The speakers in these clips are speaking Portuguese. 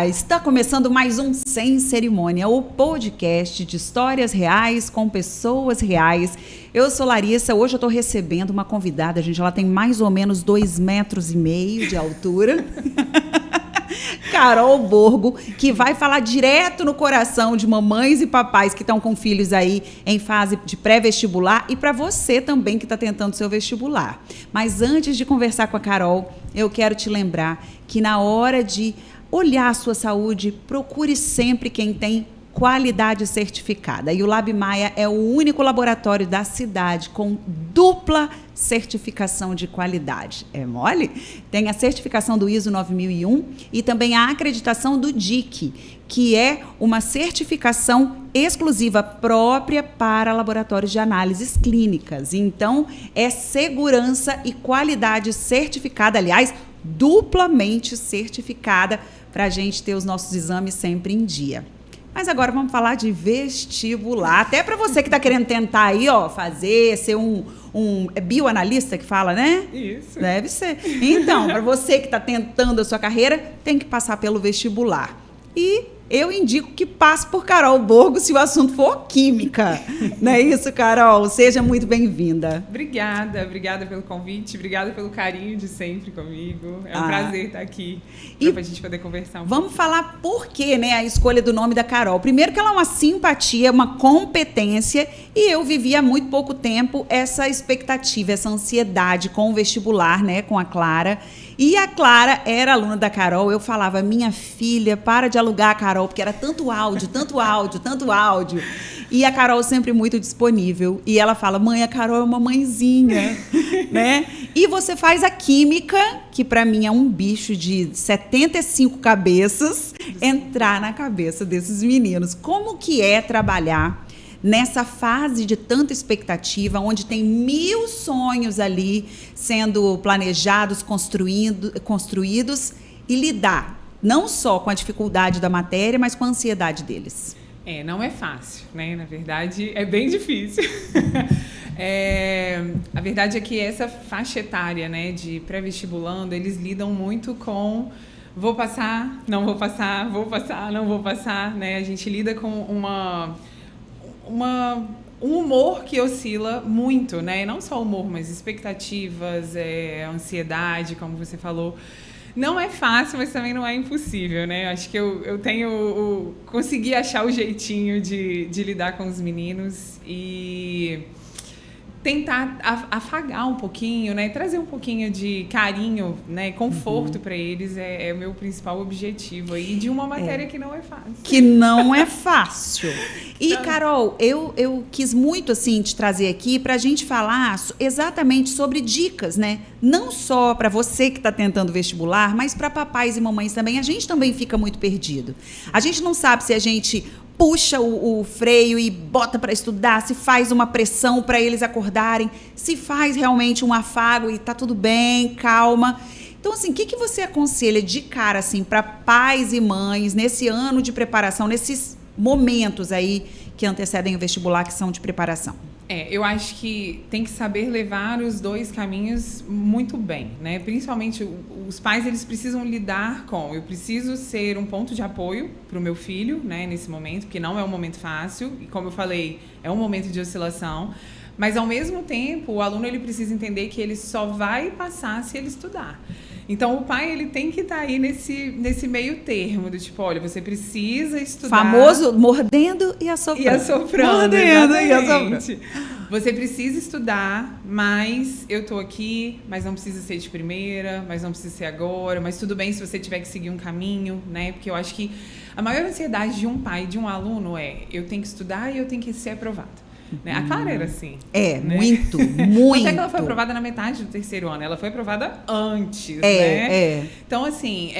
Olá! Está começando mais um Sem Cerimônia, o podcast de histórias reais com pessoas reais. Eu sou Larissa, hoje eu estou recebendo uma convidada, gente, ela tem mais ou menos 2,5 metros de altura. Carol Borgo, que vai falar direto no coração de mamães e papais que estão com filhos aí em fase de pré-vestibular e para você também que está tentando seu vestibular. Mas antes de conversar com a Carol, eu quero te lembrar que na hora de olhar a sua saúde, procure sempre quem tem qualidade certificada. E o Lab Maia é o único laboratório da cidade com dupla certificação de qualidade. É mole? Tem a certificação do ISO 9001 e também a acreditação do DIC, que é uma certificação exclusiva própria para laboratórios de análises clínicas. Então, é segurança e qualidade certificada, aliás, duplamente certificada para a gente ter os nossos exames sempre em dia. Mas agora vamos falar de vestibular. Até para você que está querendo tentar aí, ó, fazer, ser um bioanalista que fala, né? Isso. Deve ser. Então, para você que está tentando a sua carreira, tem que passar pelo vestibular. E eu indico que passe por Carol Borgo se o assunto for química. Não é isso, Carol? Seja muito bem-vinda. Obrigada pelo convite, obrigada pelo carinho de sempre comigo. É um prazer estar aqui para a gente poder conversar Vamos falar por que, né, a escolha do nome da Carol. Primeiro que ela é uma simpatia, uma competência, e eu vivi há muito pouco tempo essa expectativa, essa ansiedade com o vestibular, né, com a Clara. E a Clara era aluna da Carol, eu falava, minha filha, para de alugar a Carol, porque era tanto áudio, tanto áudio, tanto áudio. E a Carol sempre muito disponível. E ela fala, mãe, a Carol é uma mãezinha, né? E você faz a química, que para mim é um bicho de 75 cabeças, entrar na cabeça desses meninos. Como que é trabalhar nessa fase de tanta expectativa, onde tem 1000 sonhos ali sendo planejados, construídos e lidar não só com a dificuldade da matéria, mas com a ansiedade deles? Não é fácil, né? Na verdade, é bem difícil. A verdade é que essa faixa etária, né, de pré-vestibulando, eles lidam muito com vou passar, não vou passar, vou passar, não vou passar, né? A gente lida com um humor que oscila muito, né? Não só humor, mas expectativas, ansiedade, como você falou. Não é fácil, mas também não é impossível, né? Acho que eu consegui achar o jeitinho de lidar com os meninos e tentar afagar um pouquinho, né? Trazer um pouquinho de carinho, né? Conforto para eles é o meu principal objetivo aí, de uma matéria que não é fácil. Que não é fácil. E, Carol, eu quis muito, assim, te trazer aqui para a gente falar exatamente sobre dicas, né? Não só para você que está tentando vestibular, mas para papais e mamães também. A gente também fica muito perdido. A gente não sabe se a gente puxa o freio e bota para estudar, se faz uma pressão para eles acordarem, se faz realmente um afago e tá tudo bem, calma. Então, assim, o que você aconselha de cara, assim, para pais e mães nesse ano de preparação, nesses momentos aí que antecedem o vestibular, que são de preparação? Eu acho que tem que saber levar os dois caminhos muito bem, né? Principalmente os pais, eles precisam lidar com, eu preciso ser um ponto de apoio para o meu filho, né, nesse momento, porque não é um momento fácil, e como eu falei, é um momento de oscilação, mas ao mesmo tempo o aluno ele precisa entender que ele só vai passar se ele estudar. Então, o pai, ele tem que estar aí nesse meio termo, do tipo, olha, você precisa estudar. Famoso mordendo e assoprando. E assoprando, mordendo exatamente. E assoprando. Você precisa estudar, mas eu tô aqui, mas não precisa ser de primeira, mas não precisa ser agora, mas tudo bem se você tiver que seguir um caminho, né? Porque eu acho que a maior ansiedade de um pai, de um aluno eu tenho que estudar e eu tenho que ser aprovado. Né? A Clara era assim. Né? Muito. Até que ela foi aprovada na metade do 3º ano. Ela foi aprovada antes, né? Então, assim,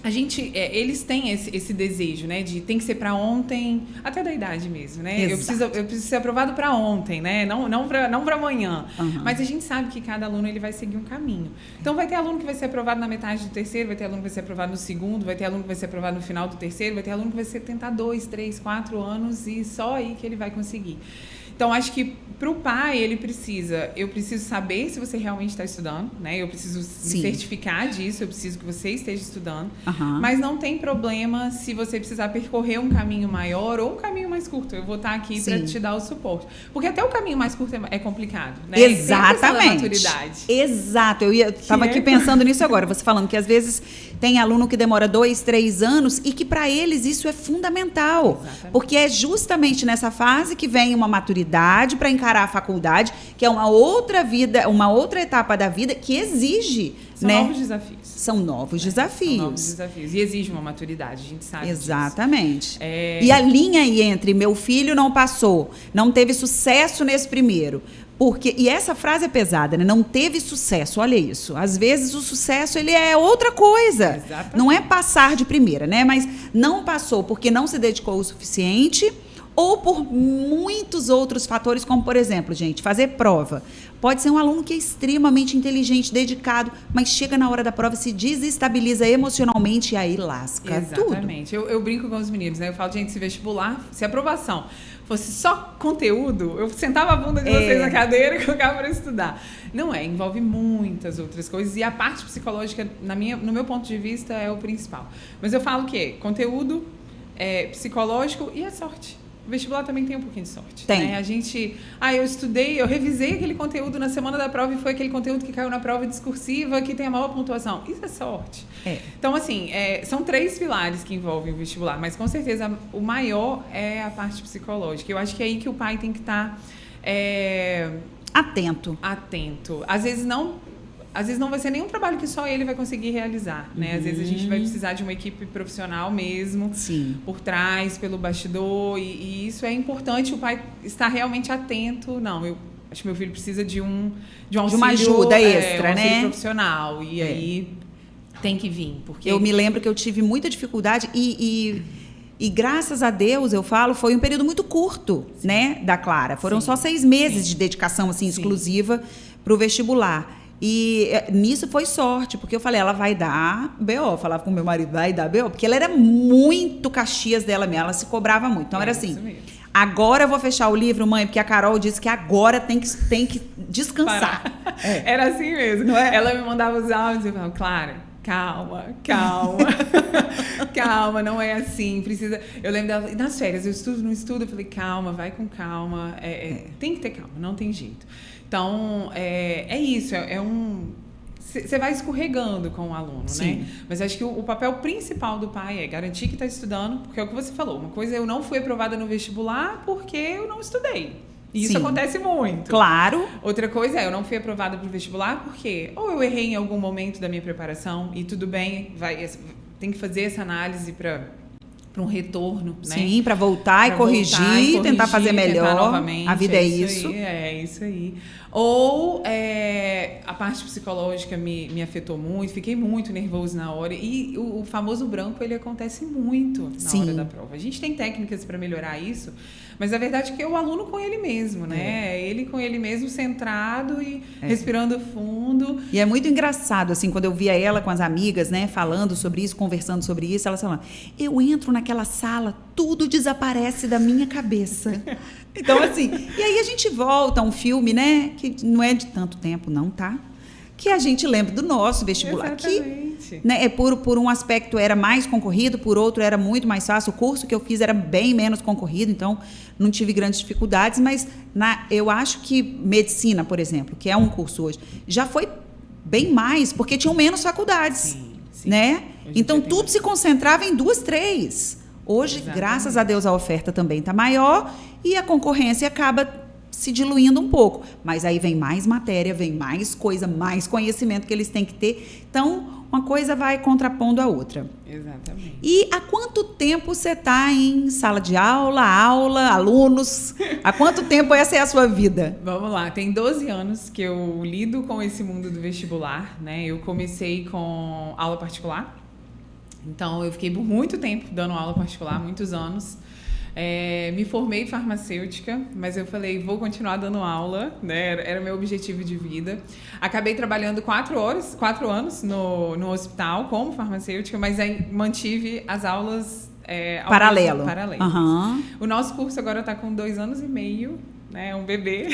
a gente, eles têm esse desejo, né? De tem que ser para ontem, até da idade mesmo, né? Eu preciso ser aprovado para ontem, né? Não para amanhã. Uhum. Mas a gente sabe que cada aluno ele vai seguir um caminho. Então vai ter aluno que vai ser aprovado na metade do 3º, vai ter aluno que vai ser aprovado no 2º, vai ter aluno que vai ser aprovado no final do 3º, vai ter aluno que vai tentar 2, 3, 4 anos e só aí que ele vai conseguir. Então, acho que para o pai, eu preciso saber se você realmente está estudando, né? Eu preciso me certificar disso, eu preciso que você esteja estudando. Mas não tem problema se você precisar percorrer um caminho maior ou um caminho mais curto. Eu vou estar aqui para te dar o suporte. Porque até o caminho mais curto é complicado, né? Exatamente. Maturidade. Exato. Eu estava aqui pensando nisso agora. Você falando que às vezes tem aluno que demora 2, 3 anos e que para eles isso é fundamental. Exatamente. Porque é justamente nessa fase que vem uma maturidade para encarar a faculdade, que é uma outra vida, uma outra etapa da vida que exige, São novos desafios. São novos desafios. São novos desafios. E exige uma maturidade, a gente sabe Exatamente. E a linha aí entre meu filho não passou, não teve sucesso nesse primeiro. E essa frase é pesada, né? Não teve sucesso, olha isso. Às vezes o sucesso ele é outra coisa. Exatamente. Não é passar de primeira, né? Mas não passou porque não se dedicou o suficiente ou por muitos outros fatores, como, por exemplo, gente, fazer prova. Pode ser um aluno que é extremamente inteligente, dedicado, mas chega na hora da prova, se desestabiliza emocionalmente e aí lasca Exatamente. tudo. Eu brinco com os meninos, né? Eu falo, gente, se vestibular, se aprovação fosse só conteúdo, eu sentava a bunda de vocês na cadeira e colocava para estudar. Não é, envolve muitas outras coisas e a parte psicológica, no meu ponto de vista, é o principal. Mas eu falo que conteúdo, psicológico e a sorte. O vestibular também tem um pouquinho de sorte. Tem. Né? Eu estudei, eu revisei aquele conteúdo na semana da prova e foi aquele conteúdo que caiu na prova discursiva que tem a maior pontuação. Isso é sorte. Então, assim, são 3 pilares que envolvem o vestibular, mas com certeza o maior é a parte psicológica. Eu acho que é aí que o pai tem que estar atento. Às vezes não vai ser nenhum trabalho que só ele vai conseguir realizar, né? Às vezes a gente vai precisar de uma equipe profissional mesmo, por trás, pelo bastidor, e isso é importante, o pai estar realmente atento. Não, eu acho que meu filho precisa de um auxílio, de uma ajuda extra, um auxílio né? profissional, e aí tem que vir, porque... Eu me lembro que eu tive muita dificuldade e graças a Deus, eu falo, foi um período muito curto, né, da Clara. Foram só 6 meses de dedicação, assim, exclusiva para o vestibular. E nisso foi sorte, porque eu falei, ela vai dar BO. Eu falava com meu marido, vai dar BO, porque ela era muito Caxias dela mesmo, ela se cobrava muito. Então era assim, agora eu vou fechar o livro, mãe, porque a Carol disse que agora tem que descansar. Era assim mesmo. Não é? Ela me mandava os áudios e eu falava, Clara, calma. Calma, não é assim, precisa... Eu lembro dela, nas férias, eu estudo, não estudo, eu falei, calma, vai com calma, tem que ter calma, não tem jeito. Então, é isso, você vai escorregando com o aluno, né? Mas acho que o papel principal do pai é garantir que está estudando, porque é o que você falou, uma coisa é eu não fui aprovada no vestibular porque eu não estudei. E isso acontece muito. Claro. Outra coisa é, eu não fui aprovada para o vestibular porque ou eu errei em algum momento da minha preparação e tudo bem, tem que fazer essa análise para um retorno, né? Sim, para voltar e corrigir, tentar fazer melhor. Novamente. A vida é isso. É isso aí. Ou a parte psicológica me afetou muito, fiquei muito nervoso na hora. E o famoso branco, ele acontece muito na hora da prova. A gente tem técnicas para melhorar isso, mas a verdade é que é o aluno com ele mesmo, né? Ele com ele mesmo, centrado e respirando fundo. E é muito engraçado, assim, quando eu via ela com as amigas, né, falando sobre isso, conversando sobre isso, elas falavam, eu entro naquela sala, tudo desaparece da minha cabeça. Então, assim, e aí a gente volta a um filme, né, que não é de tanto tempo, não, tá? Que a gente lembra do nosso vestibular. Exatamente. Que, né, por um aspecto era mais concorrido, por outro era muito mais fácil. O curso que eu fiz era bem menos concorrido, então não tive grandes dificuldades, mas eu acho que medicina, por exemplo, que é um curso hoje, já foi bem mais, porque tinham menos faculdades, né? Então tudo se concentrava em 2, 3. Hoje, graças a Deus, a oferta também está maior e a concorrência acaba se diluindo um pouco. Mas aí vem mais matéria, vem mais coisa, mais conhecimento que eles têm que ter. Então, uma coisa vai contrapondo a outra. Exatamente. E há quanto tempo você está em sala de aula, alunos? Há quanto tempo essa é a sua vida? Vamos lá, tem 12 anos que eu lido com esse mundo do vestibular, né? Eu comecei com aula particular. Então, eu fiquei por muito tempo dando aula particular, muitos anos. Me formei farmacêutica, mas eu falei, vou continuar dando aula, né? Era o meu objetivo de vida. Acabei trabalhando 4 anos no hospital como farmacêutica, mas aí mantive as aulas paralelo. Paralelas. Uhum. O nosso curso agora está com 2 anos e meio né? É um bebê.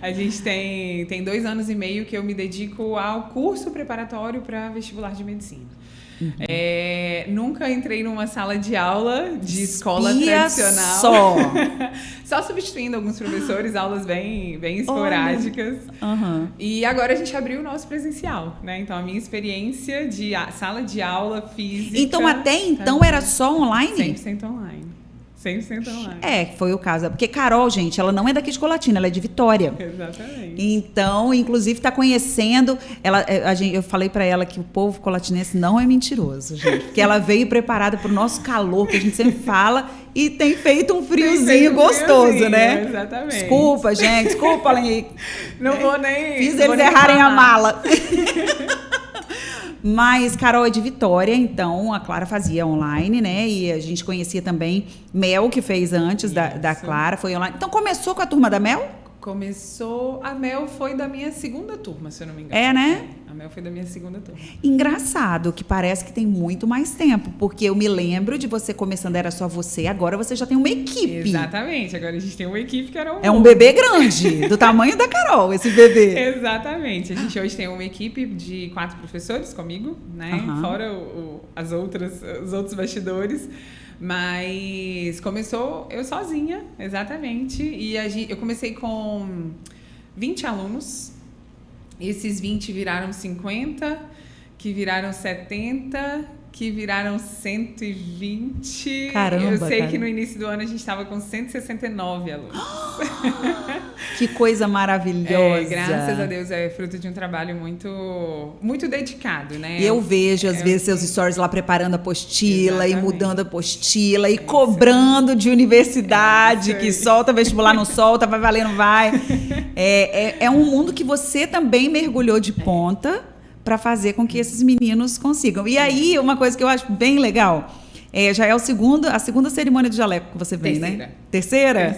A gente tem 2 anos e meio que eu me dedico ao curso preparatório para vestibular de medicina. Uhum. Nunca entrei numa sala de aula de escola tradicional. Só substituindo alguns professores, aulas bem esporádicas. Uhum. E agora a gente abriu o nosso presencial, né? Então a minha experiência de sala de aula física... Então até então era só online? 100% online. 100% online. Foi o caso. Porque Carol, gente, ela não é daqui de Colatina, ela é de Vitória. Exatamente. Então, inclusive, está conhecendo... eu falei para ela que o povo colatinense não é mentiroso, gente. Porque ela veio preparada para o nosso calor, que a gente sempre fala, e tem feito um friozinho gostoso, né? Exatamente. Desculpa, gente. Desculpa, Aline. Não vou nem... Fiz eles errarem a mala. Mas Carol é de Vitória, então a Clara fazia online, né? E a gente conhecia também Mel, que fez antes da Clara, foi online. Então começou com a turma da Mel? Começou... A Mel foi da minha segunda turma, se eu não me engano. É, né? A Mel foi da minha segunda turma. Engraçado, que parece que tem muito mais tempo, porque eu me lembro de você começando, era só você, agora você já tem uma equipe. Exatamente, agora a gente tem uma equipe que era É um bebê grande, do tamanho da Carol, esse bebê. Exatamente, a gente hoje tem uma equipe de 4 professores comigo, né? Uhum. Fora os outros bastidores. Mas começou eu sozinha, exatamente. E eu comecei com 20 alunos. Esses 20 viraram 50, que viraram 70, que viraram 120. Caramba, eu sei que no início do ano a gente estava com 169 alunos. Que coisa maravilhosa. Graças a Deus, é fruto de um trabalho muito dedicado, né? E eu vejo, às vezes, seus stories lá preparando a apostila. Exatamente. E mudando a apostila, e cobrando de universidade, que solta vestibular, não solta, vai valer, não vai. É um mundo que você também mergulhou de ponta para fazer com que esses meninos consigam. E aí, uma coisa que eu acho bem legal, já é a segunda cerimônia do jaleco que você vem, né? Terceira?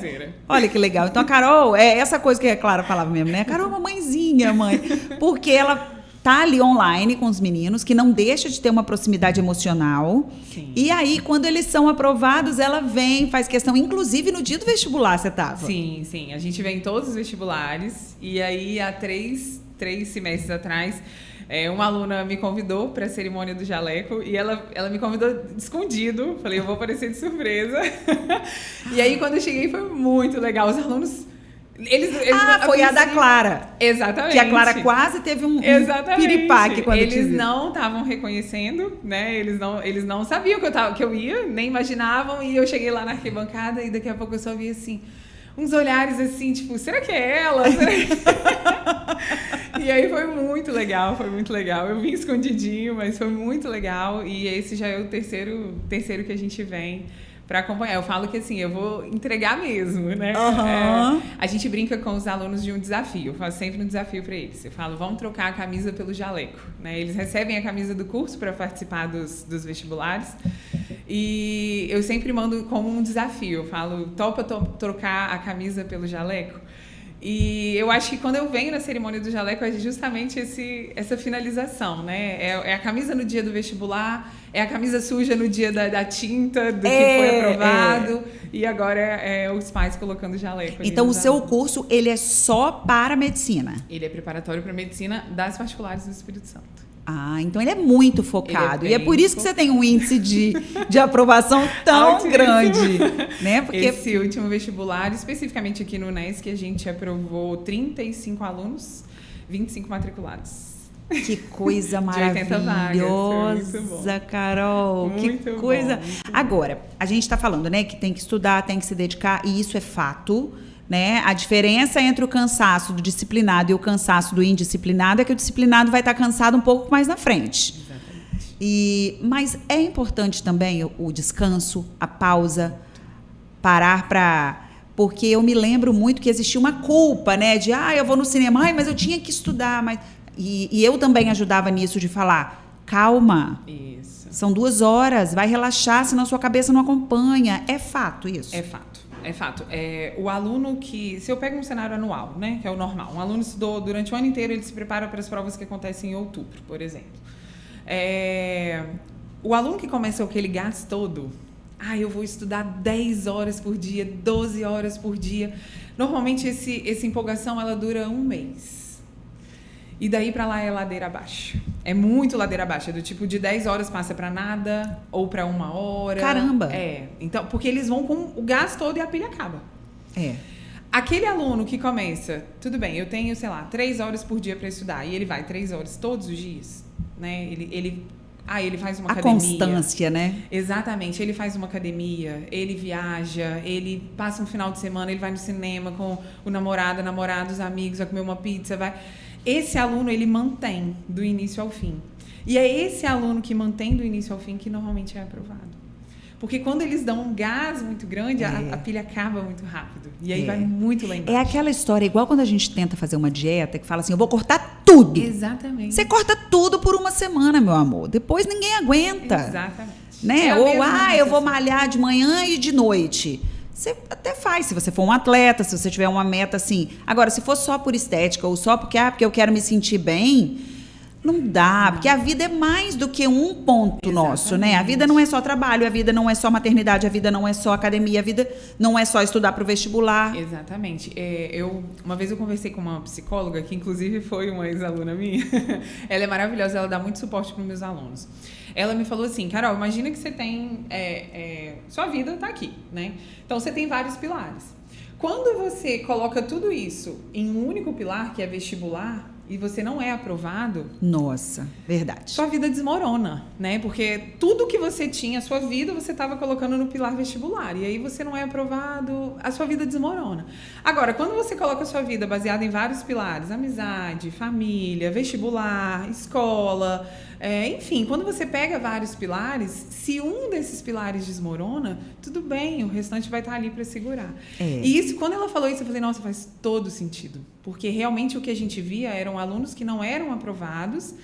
Olha que legal. Então, a Carol, essa coisa que a Clara falava mesmo, né? A Carol é uma mãezinha, mãe. Porque ela tá ali online com os meninos, que não deixa de ter uma proximidade emocional. Sim. E aí, quando eles são aprovados, ela vem, faz questão, inclusive no dia do vestibular, você tava? Sim. A gente vem em todos os vestibulares. E aí, há três semestres atrás... uma aluna me convidou para a cerimônia do jaleco e ela me convidou escondido. Falei, eu vou aparecer de surpresa. E aí, quando eu cheguei, foi muito legal. Os alunos... foi a da Clara. Exatamente. Que a Clara quase teve um piripaque quando eles não estavam reconhecendo, né? Eles não sabiam que eu ia, nem imaginavam. E eu cheguei lá na arquibancada e daqui a pouco eu só vi assim... uns olhares assim, tipo, será que é ela? E aí foi muito legal. Eu vim escondidinho, mas foi muito legal. E esse já é o terceiro que a gente vem para acompanhar. Eu falo que assim, eu vou entregar mesmo, né? Uhum. A gente brinca com os alunos de um desafio. Eu faço sempre um desafio para eles. Eu falo, vamos trocar a camisa pelo jaleco, né? Eles recebem a camisa do curso para participar dos vestibulares. E eu sempre mando como um desafio. Eu falo, topa trocar a camisa pelo jaleco? E eu acho que quando eu venho na cerimônia do jaleco é justamente essa finalização, né? É a camisa no dia do vestibular, é a camisa suja no dia da tinta, do que foi aprovado, e agora é os pais colocando jaleco. Então o seu curso, ele é só para medicina? Ele é preparatório para medicina das particulares do Espírito Santo. Então ele é muito focado. E é por isso que você tem um índice de aprovação tão grande. Né? Porque... Esse último vestibular, especificamente aqui no UNESC, a gente aprovou 35 alunos, 25 matriculados. Que coisa maravilhosa, Carol. Muito que coisa. Bom. Agora, a gente está falando, né, que tem que estudar, tem que se dedicar, e isso é fato. Né? A diferença entre o cansaço do disciplinado e o cansaço do indisciplinado é que o disciplinado vai estar cansado um pouco mais na frente. Exatamente. Mas é importante também o descanso, a pausa, parar para... Porque eu me lembro muito que existia uma culpa, né? De, eu vou no cinema, mas eu tinha que estudar. E eu também ajudava nisso, de falar, calma. Isso. São 2 horas, vai relaxar, senão a sua cabeça não acompanha. É fato isso? É fato. O aluno que... Se eu pego um cenário anual, né, que é o normal, um aluno estudou durante o ano inteiro, ele se prepara para as provas que acontecem em outubro, por exemplo. O aluno que começa aquele gás todo, eu vou estudar 10 horas por dia, 12 horas por dia. Normalmente, essa empolgação, ela dura um mês. E daí pra lá é ladeira abaixo. É muito ladeira abaixo. É do tipo, de 10 horas passa pra nada, ou pra 1 hora. Caramba! Então, porque eles vão com o gás todo e a pilha acaba. Aquele aluno que começa, tudo bem, eu tenho, 3 horas por dia para estudar, e ele vai 3 horas todos os dias, né? Ele faz uma academia. A constância, né? Exatamente. Ele faz uma academia, ele viaja, ele passa um final de semana, ele vai no cinema com o namorado, a namorada, os amigos, vai comer uma pizza, vai... Esse aluno, ele mantém do início ao fim. E é esse aluno que mantém do início ao fim que normalmente é aprovado. Porque quando eles dão um gás muito grande, a pilha acaba muito rápido. E aí vai muito lá embaixo. É aquela história, igual quando a gente tenta fazer uma dieta, que fala assim, eu vou cortar tudo. Exatamente. Você corta tudo por uma semana, meu amor. Depois ninguém aguenta. Exatamente. Né? Ou, eu vou malhar de manhã e de noite. Você até faz, se você for um atleta, se você tiver uma meta assim. Agora, se for só por estética, ou só porque eu quero me sentir bem... Não dá, porque a vida é mais do que um ponto nosso, né? A vida não é só trabalho, a vida não é só maternidade, a vida não é só academia, a vida não é só estudar para o vestibular. Exatamente. Uma vez eu conversei com uma psicóloga, que inclusive foi uma ex-aluna minha. Ela é maravilhosa, ela dá muito suporte para os meus alunos. Ela me falou assim, Carol, imagina que você tem... sua vida está aqui, né? Então, você tem vários pilares. Quando você coloca tudo isso em um único pilar, que é vestibular... e você não é aprovado... Nossa, verdade. Sua vida desmorona, né? Porque tudo que você tinha, a sua vida, você estava colocando no pilar vestibular. E aí você não é aprovado, a sua vida desmorona. Agora, quando você coloca a sua vida baseada em vários pilares, amizade, família, vestibular, escola... enfim, quando você pega vários pilares, se um desses pilares desmorona, tudo bem, o restante vai estar ali para segurar. E isso, quando ela falou isso, eu falei, nossa, faz todo sentido. Porque realmente o que a gente via eram alunos que não eram aprovados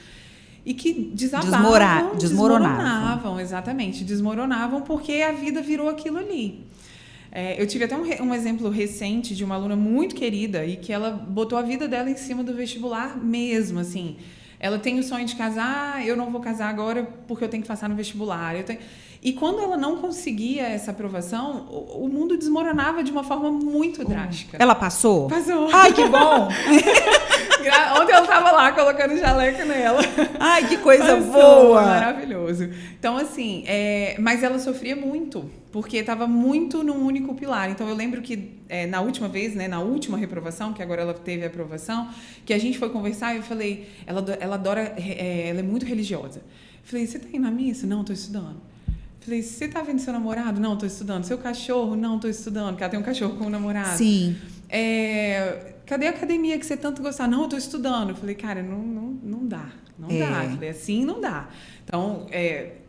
e que desmoronavam, exatamente, desmoronavam porque a vida virou aquilo ali. Eu tive até um exemplo recente de uma aluna muito querida e que ela botou a vida dela em cima do vestibular mesmo, assim. Ela tem o sonho de casar, eu não vou casar agora porque eu tenho que passar no vestibular. E quando ela não conseguia essa aprovação, o mundo desmoronava de uma forma muito drástica. Ela passou? Passou. Ai, que bom! Ontem eu estava lá colocando jaleco nela. Ai, que coisa boa! Maravilhoso. Então, assim, mas ela sofria muito, porque estava muito num único pilar. Então, eu lembro que na última vez, né, na última reprovação, que agora ela teve a aprovação, que a gente foi conversar e eu falei, ela adora, ela é muito religiosa. Eu falei, você está indo na missa? Não, estou estudando. Falei, você está vendo seu namorado? Não, estou estudando. Seu cachorro? Não, estou estudando. Porque ela tem um cachorro com um namorado. Sim. Cadê a academia que você tanto gostar? Não, eu estou estudando. Eu falei, cara, não dá. Não dá. Eu falei, assim não dá. Então,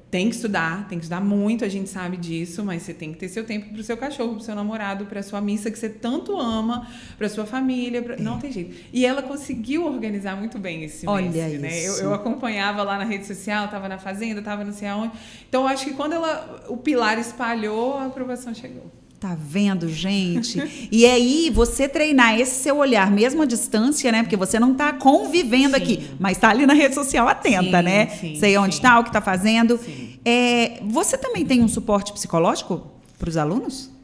tem que estudar muito, a gente sabe disso, mas você tem que ter seu tempo para o seu cachorro, para o seu namorado, para a sua missa que você tanto ama, para a sua família. Não tem jeito. E ela conseguiu organizar muito bem esse semestre. Olha né? isso. Eu acompanhava lá na rede social, estava na fazenda, estava não sei aonde. Então, eu acho que quando o pilar espalhou, a aprovação chegou. Tá vendo, gente? E aí, você treinar esse seu olhar, mesmo à distância, né? Porque você não tá convivendo aqui, mas tá ali na rede social atenta, né? Sei onde tá, o que tá fazendo. Você também tem um suporte psicológico para os alunos?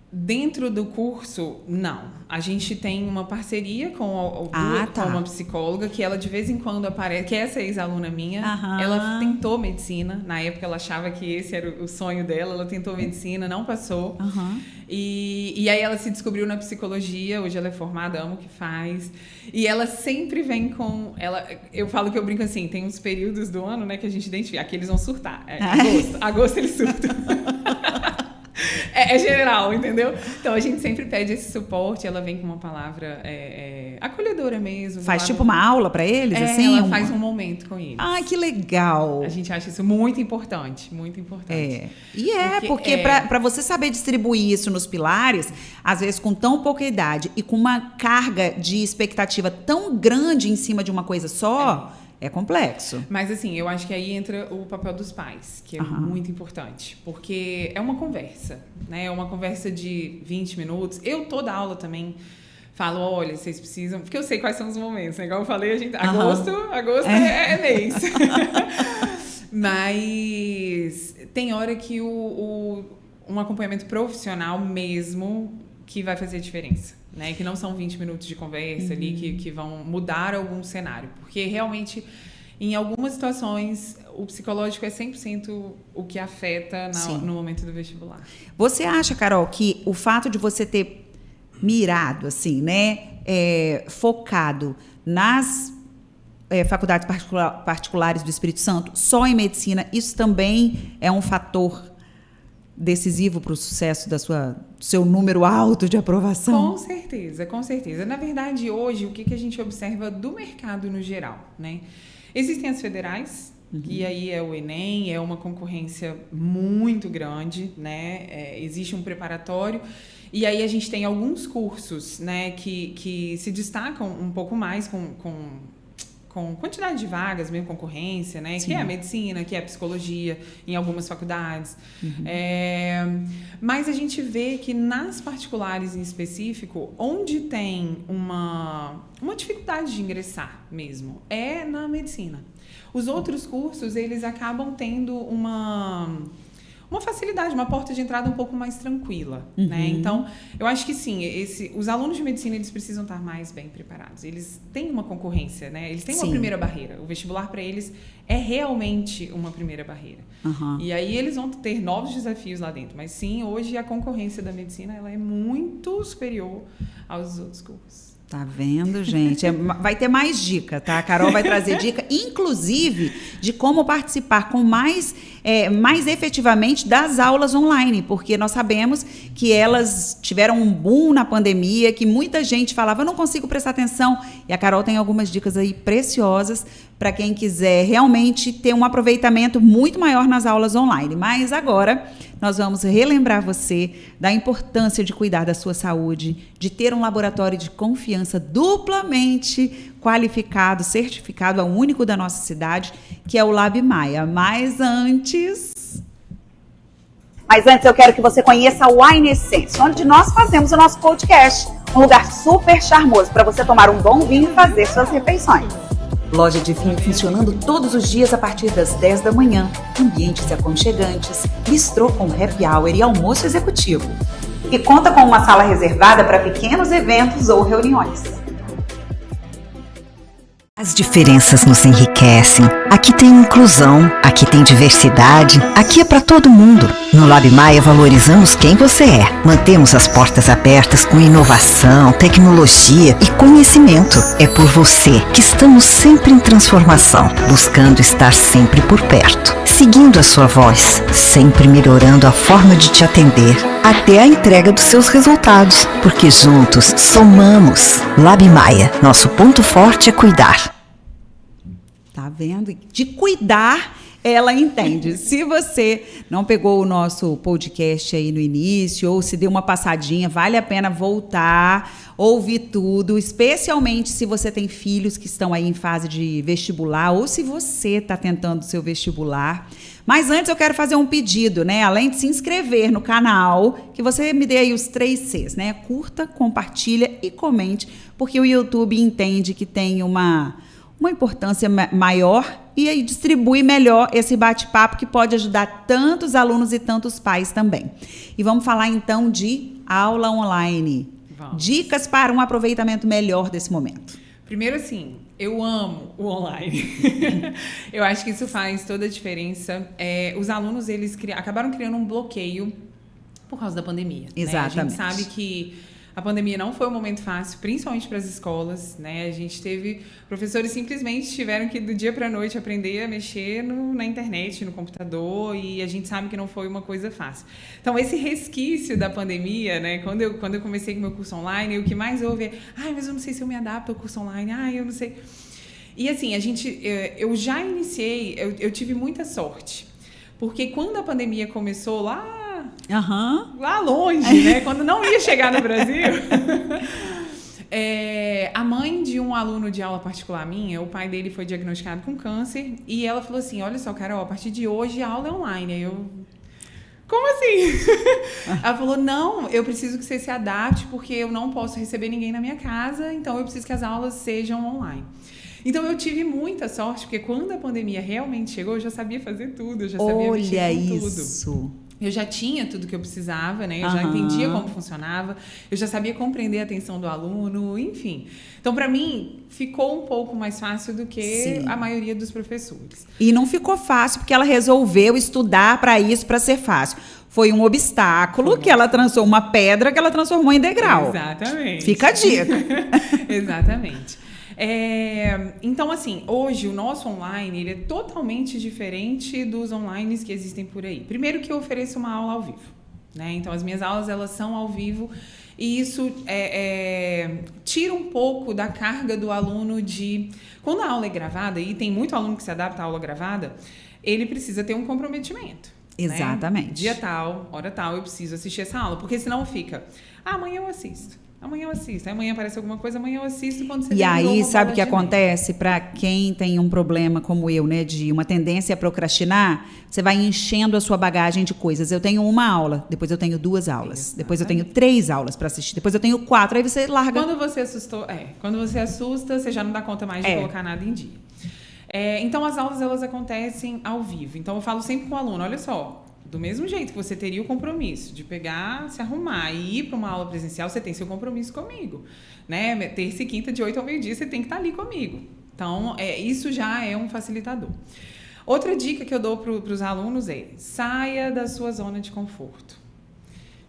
Dentro do curso, não. A gente tem uma parceria com uma psicóloga que ela de vez em quando aparece, que é essa ex-aluna minha. Ela tentou medicina, na época ela achava que esse era o sonho dela, ela tentou medicina, não passou. E aí ela se descobriu na psicologia, hoje ela é formada, ama o que faz. E ela sempre vem com... eu falo que eu brinco assim, tem uns períodos do ano, né, que a gente identifica, aqui eles vão surtar. Agosto eles surtam. É geral, entendeu? Então, a gente sempre pede esse suporte. Ela vem com uma palavra acolhedora mesmo. Faz tipo uma aula para eles? assim? Ela faz um momento com eles. Ah, que legal! A gente acha isso muito importante, muito importante. Porque para você saber distribuir isso nos pilares, às vezes com tão pouca idade e com uma carga de expectativa tão grande em cima de uma coisa só... É complexo. Mas, assim, eu acho que aí entra o papel dos pais, que é muito importante. Porque é uma conversa, né? É uma conversa de 20 minutos. Eu, toda aula também, falo, olha, vocês precisam... Porque eu sei quais são os momentos, né? Igual eu falei, agosto é mês. Mas tem hora que um acompanhamento profissional mesmo que vai fazer a diferença, né? Que não são 20 minutos de conversa ali que vão mudar algum cenário. Porque realmente, em algumas situações, o psicológico é 100% o que afeta no momento do vestibular. Você acha, Carol, que o fato de você ter mirado, assim, né, focado nas faculdades particulares do Espírito Santo, só em medicina, isso também é um fator decisivo para o sucesso do seu número alto de aprovação? Com certeza, com certeza. Na verdade, hoje, o que a gente observa do mercado no geral, né? Existem as federais, e aí é o Enem, é uma concorrência muito grande, né? Existe um preparatório, e aí a gente tem alguns cursos, né, que se destacam um pouco mais com quantidade de vagas, mesmo concorrência, né? Que é a medicina, que é a psicologia, em algumas faculdades. Mas a gente vê que nas particulares em específico, onde tem uma dificuldade de ingressar mesmo, é na medicina. Os outros cursos, eles acabam tendo uma facilidade, uma porta de entrada um pouco mais tranquila, né? Então, eu acho que sim, os alunos de medicina, eles precisam estar mais bem preparados. Eles têm uma concorrência, né? Eles têm uma primeira barreira. O vestibular, para eles, é realmente uma primeira barreira. E aí, eles vão ter novos desafios lá dentro. Mas sim, hoje a concorrência da medicina, ela é muito superior aos outros cursos. Tá vendo, gente? Vai ter mais dica, tá? A Carol vai trazer dica, inclusive, de como participar com mais efetivamente das aulas online, porque nós sabemos que elas tiveram um boom na pandemia, que muita gente falava, eu não consigo prestar atenção, e a Carol tem algumas dicas aí preciosas para quem quiser realmente ter um aproveitamento muito maior nas aulas online. Mas agora nós vamos relembrar você da importância de cuidar da sua saúde, de ter um laboratório de confiança duplamente qualificado, certificado, é o único da nossa cidade, que é o Lab Maia. Mas antes eu quero que você conheça o Wine Essence, onde nós fazemos o nosso podcast. Um lugar super charmoso para você tomar um bom vinho e fazer suas refeições. Loja de vinho funcionando todos os dias a partir das 10 da manhã. Ambientes aconchegantes, bistrô com happy hour e almoço executivo. E conta com uma sala reservada para pequenos eventos ou reuniões. As diferenças nos enriquecem. Aqui tem inclusão, aqui tem diversidade, aqui é para todo mundo. No Lab Maia valorizamos quem você é. Mantemos as portas abertas com inovação, tecnologia e conhecimento. É por você que estamos sempre em transformação, buscando estar sempre por perto, seguindo a sua voz, sempre melhorando a forma de te atender, até a entrega dos seus resultados, porque juntos somamos. Lab Maia, nosso ponto forte é cuidar. Tá vendo? De cuidar, ela entende. Se você não pegou o nosso podcast aí no início, ou se deu uma passadinha, vale a pena voltar, ouvir tudo, especialmente se você tem filhos que estão aí em fase de vestibular, ou se você está tentando o seu vestibular. Mas antes eu quero fazer um pedido, né? Além de se inscrever no canal, que você me dê aí os 3 Cs, né? Curta, compartilha e comente, porque o YouTube entende que tem uma importância maior e aí distribui melhor esse bate-papo que pode ajudar tantos alunos e tantos pais também. E vamos falar então de aula online. Vamos. Dicas para um aproveitamento melhor desse momento. Primeiro, assim, eu amo o online. Eu acho que isso faz toda a diferença. Os alunos, eles acabaram criando um bloqueio por causa da pandemia. Exatamente. Né? A gente sabe que a pandemia não foi um momento fácil, principalmente para as escolas, né? A gente teve professores simplesmente tiveram que do dia para a noite aprender a mexer na internet, no computador, e a gente sabe que não foi uma coisa fácil. Então, esse resquício da pandemia, né? Quando eu comecei com o meu curso online, o que mais houve é, mas eu não sei se eu me adapto ao curso online, eu não sei. E assim, eu já iniciei, eu tive muita sorte, porque quando a pandemia começou lá longe, né? Quando não ia chegar no Brasil. A mãe de um aluno de aula particular minha, o pai dele foi diagnosticado com câncer, e ela falou assim, olha só, Carol, a partir de hoje a aula é online. Aí eu, como assim? Ela falou, não, eu preciso que você se adapte, porque eu não posso receber ninguém na minha casa, então eu preciso que as aulas sejam online. Então, eu tive muita sorte, porque quando a pandemia realmente chegou, eu já sabia fazer tudo, eu já sabia mexer com tudo. Olha isso! Eu já tinha tudo que eu precisava, né? Eu já entendia como funcionava, eu já sabia compreender a atenção do aluno, enfim. Então, para mim, ficou um pouco mais fácil do que a maioria dos professores. E não ficou fácil porque ela resolveu estudar para isso, para ser fácil. Foi um obstáculo que ela transformou, uma pedra que ela transformou em degrau. Exatamente. Fica a dica. Exatamente. Então, assim, hoje o nosso online ele é totalmente diferente dos online que existem por aí. Primeiro que eu ofereço uma aula ao vivo, né? Então, as minhas aulas, elas são ao vivo e isso tira um pouco da carga do aluno de... Quando a aula é gravada, e tem muito aluno que se adapta à aula gravada, ele precisa ter um comprometimento. Exatamente. Né? Dia tal, hora tal, eu preciso assistir essa aula, porque senão fica, amanhã eu assisto. Amanhã eu assisto. Amanhã aparece alguma coisa, amanhã eu assisto. Quando você e aí, sabe o que acontece? Para quem tem um problema como eu, né, de uma tendência a procrastinar, você vai enchendo a sua bagagem de coisas. Eu tenho uma aula, depois eu tenho 2 aulas, exatamente. Depois eu tenho 3 aulas para assistir, depois eu tenho 4, aí você larga. Quando você assusta, você já não dá conta mais de colocar nada em dia. Então, as aulas, elas acontecem ao vivo. Então, eu falo sempre com o aluno, olha só, do mesmo jeito que você teria o compromisso de pegar, se arrumar e ir para uma aula presencial, você tem seu compromisso comigo, né? Terça e quinta, de 8 ao meio-dia, você tem que estar ali comigo. Então, isso já é um facilitador. Outra dica que eu dou para os alunos é, saia da sua zona de conforto.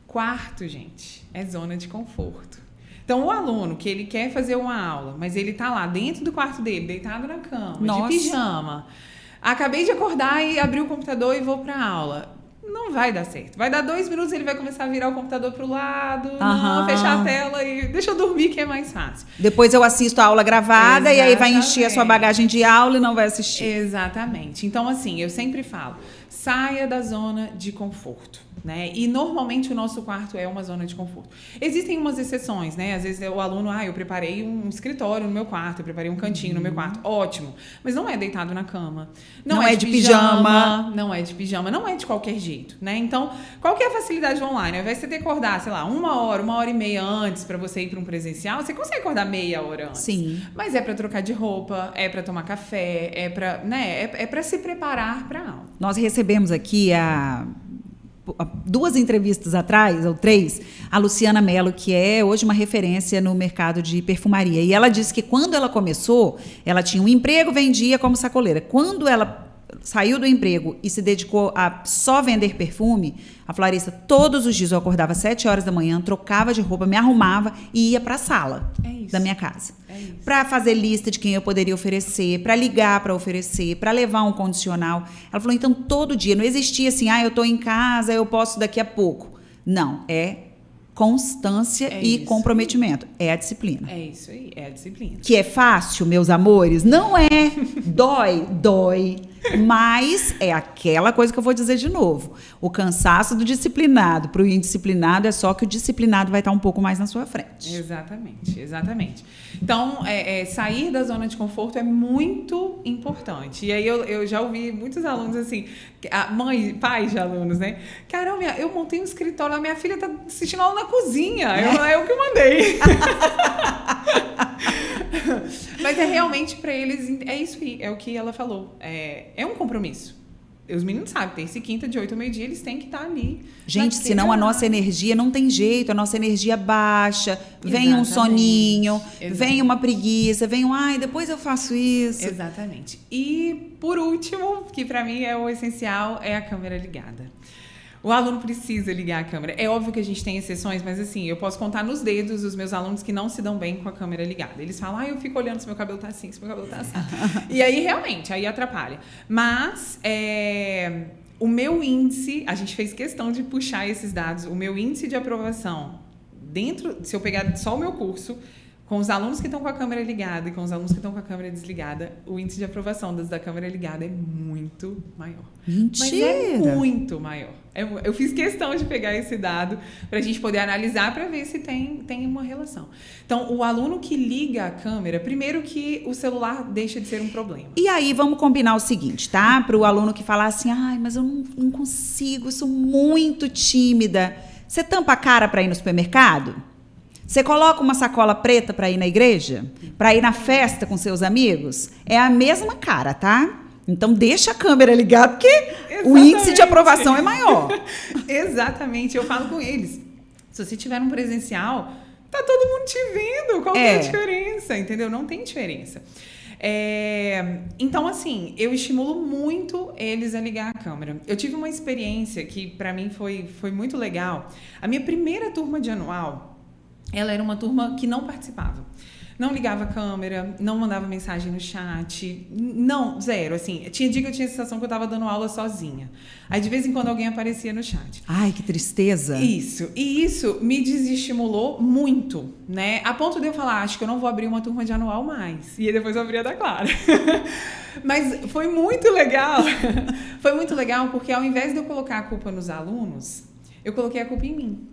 Quarto, gente, é zona de conforto. Então, o aluno que ele quer fazer uma aula, mas ele está lá dentro do quarto dele, deitado na cama, de pijama, acabei de acordar e abri o computador e vou para a aula. Não vai dar certo. Vai dar 2 minutos, ele vai começar a virar o computador pro lado, não, fechar a tela e deixa eu dormir que é mais fácil. Depois eu assisto a aula gravada. Exatamente. E aí vai encher a sua bagagem de aula e não vai assistir. Exatamente. Então, assim, eu sempre falo, saia da zona de conforto. Né? E normalmente o nosso quarto é uma zona de conforto. Existem umas exceções, né? Às vezes o aluno, eu preparei um escritório no meu quarto, eu preparei um cantinho no meu quarto, ótimo. Mas não é deitado na cama, não é de pijama, não é de pijama, não é de qualquer jeito, né? Então, qual que é a facilidade do online? Ao invés de você ter que acordar, sei lá, 1h30 antes para você ir para um presencial, você consegue acordar meia hora antes. Sim. Mas é para trocar de roupa, é para tomar café, é para, né? É para se preparar para a aula. Nós recebemos aqui 2 entrevistas atrás, ou 3, a Luciana Mello, que é hoje uma referência no mercado de perfumaria. E ela disse que quando ela começou, ela tinha um emprego, vendia como sacoleira. Quando ela saiu do emprego e se dedicou a só vender perfume, a florista, todos os dias eu acordava às 7 horas da manhã, trocava de roupa, me arrumava e ia para a sala da minha casa. Para fazer lista de quem eu poderia oferecer, para ligar para oferecer, para levar um condicional. Ela falou, então, todo dia. Não existia assim, eu estou em casa, eu posso daqui a pouco. Não, é constância e comprometimento. É a disciplina. É isso aí, é a disciplina. Que é fácil, meus amores? Não é. Dói. Mas é aquela coisa que eu vou dizer de novo. O cansaço do disciplinado para o indisciplinado é só que o disciplinado vai estar um pouco mais na sua frente. Exatamente. Então, sair da zona de conforto é muito importante. E aí eu já ouvi muitos alunos assim, pais de alunos, né? Caramba, eu montei um escritório, a minha filha está assistindo aula na cozinha. Eu que mandei. Mas realmente para eles, é isso aí, é o que ela falou. É um compromisso. Os meninos sabem, terça e quinta, de 8 ao meio-dia, eles têm que estar ali. Gente, senão a nossa energia não tem jeito, a nossa energia baixa, vem um soninho, vem uma preguiça, vem depois eu faço isso. Exatamente. E, por último, que para mim é o essencial, é a câmera ligada. O aluno precisa ligar a câmera. É óbvio que a gente tem exceções, mas assim, eu posso contar nos dedos os meus alunos que não se dão bem com a câmera ligada. Eles falam, eu fico olhando se meu cabelo tá assim, se meu cabelo tá assim. E aí, realmente, aí atrapalha. Mas, o meu índice, a gente fez questão de puxar esses dados, o meu índice de aprovação, se eu pegar só o meu curso, com os alunos que estão com a câmera ligada e com os alunos que estão com a câmera desligada, o índice de aprovação da câmera ligada é muito maior. Mentira! Mas é muito maior. Eu fiz questão de pegar esse dado para a gente poder analisar para ver se tem uma relação. Então, o aluno que liga a câmera, primeiro que o celular deixa de ser um problema. E aí, vamos combinar o seguinte, tá? Para o aluno que falar assim, mas eu não consigo, sou muito tímida. Você tampa a cara para ir no supermercado? Você coloca uma sacola preta para ir na igreja? Para ir na festa com seus amigos? É a mesma cara, tá? Então, deixa a câmera ligada, porque o Exatamente. índice de aprovação é maior. Exatamente. Eu falo com eles. Se você tiver um presencial, tá todo mundo te vendo. Qual que é a diferença? Entendeu? Não tem diferença. Então, assim, eu estimulo muito eles a ligar a câmera. Eu tive uma experiência que, para mim, foi muito legal. A minha primeira turma de anual, ela era uma turma que não participava. Não ligava a câmera, não mandava mensagem no chat, não, zero, assim. Tinha dia que eu tinha a sensação que eu estava dando aula sozinha. Aí, de vez em quando, alguém aparecia no chat. Ai, que tristeza. Isso. E isso me desestimulou muito, né? A ponto de eu falar, acho que eu não vou abrir uma turma de anual mais. E aí, depois eu abri a da Clara. Mas foi muito legal. Foi muito legal porque, ao invés de eu colocar a culpa nos alunos, eu coloquei a culpa em mim.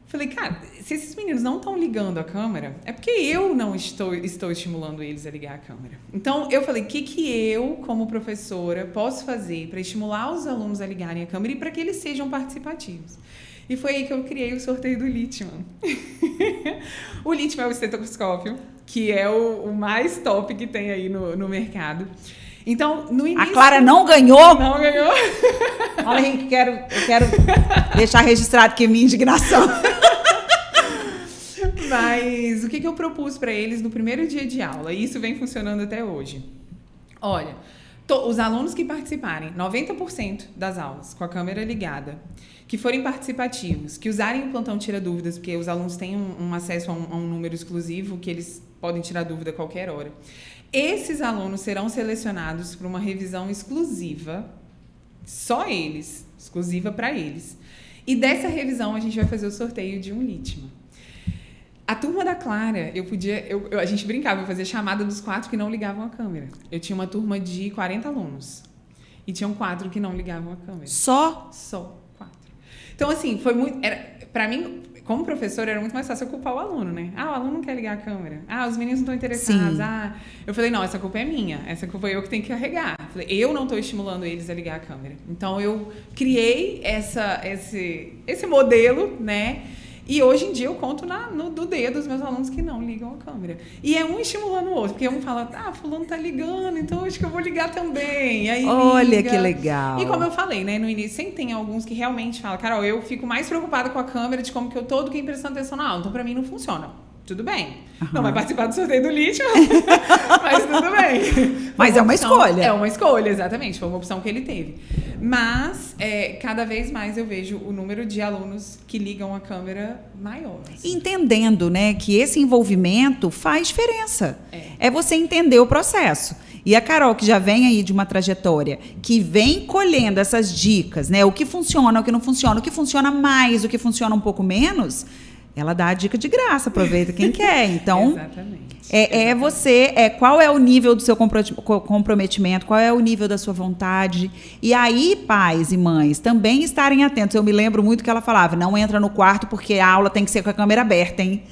Falei, cara, se esses meninos não estão ligando a câmera, é porque eu não estou estimulando eles a ligar a câmera. Então, eu falei, o que eu, como professora, posso fazer para estimular os alunos a ligarem a câmera e para que eles sejam participativos? E foi aí que eu criei o sorteio do Litman. O Litman é o estetoscópio, que é o mais top que tem aí no mercado. Então, no início... A Clara não ganhou? Não ganhou. Olha, Henrique, eu quero deixar registrado aqui a minha indignação. Mas o que eu propus para eles no primeiro dia de aula? E isso vem funcionando até hoje. Olha, os alunos que participarem, 90% das aulas com a câmera ligada, que forem participativos, que usarem o plantão Tira Dúvidas, porque os alunos têm um acesso a um número exclusivo que eles podem tirar dúvida a qualquer hora. Esses alunos serão selecionados para uma revisão exclusiva, só eles, exclusiva para eles. E dessa revisão a gente vai fazer o sorteio de um Litman. A turma da Clara, a gente brincava, eu fazia chamada dos 4 que não ligavam a câmera. Eu tinha uma turma de 40 alunos e tinham 4 que não ligavam a câmera. Só? Só 4. Então, assim, foi muito... Para mim, como professora, era muito mais fácil eu culpar o aluno, né? Ah, o aluno não quer ligar a câmera. Ah, os meninos não estão interessados. Sim. Ah, eu falei, não, essa culpa é minha. Essa culpa é eu que tenho que carregar. Eu falei, eu não estou estimulando eles a ligar a câmera. Então, eu criei esse modelo, né? E hoje em dia eu conto do dedo os meus alunos que não ligam a câmera. E é um estimulando o outro, porque um fala, fulano tá ligando, então acho que eu vou ligar também. E aí olha liga. Que legal. E como eu falei, né, no início, sempre tem alguns que realmente falam, Carol, eu fico mais preocupada com a câmera de como que eu tô do que prestando atenção na aula. Então, pra mim, não funciona. Tudo bem. Não vai participar do sorteio do Litman, mas tudo bem. Mas é uma escolha. É uma escolha, exatamente. Foi uma opção que ele teve. Mas, cada vez mais eu vejo o número de alunos que ligam a câmera maior. Assim. Entendendo, né, que esse envolvimento faz diferença. É você entender o processo. E a Carol, que já vem aí de uma trajetória, que vem colhendo essas dicas, né, o que funciona, o que não funciona, o que funciona mais, o que funciona um pouco menos... Ela dá a dica de graça, aproveita quem quer. Então, exatamente. Qual é o nível do seu comprometimento, qual é o nível da sua vontade. E aí, pais e mães, também estarem atentos. Eu me lembro muito que ela falava, não entra no quarto porque a aula tem que ser com a câmera aberta, hein?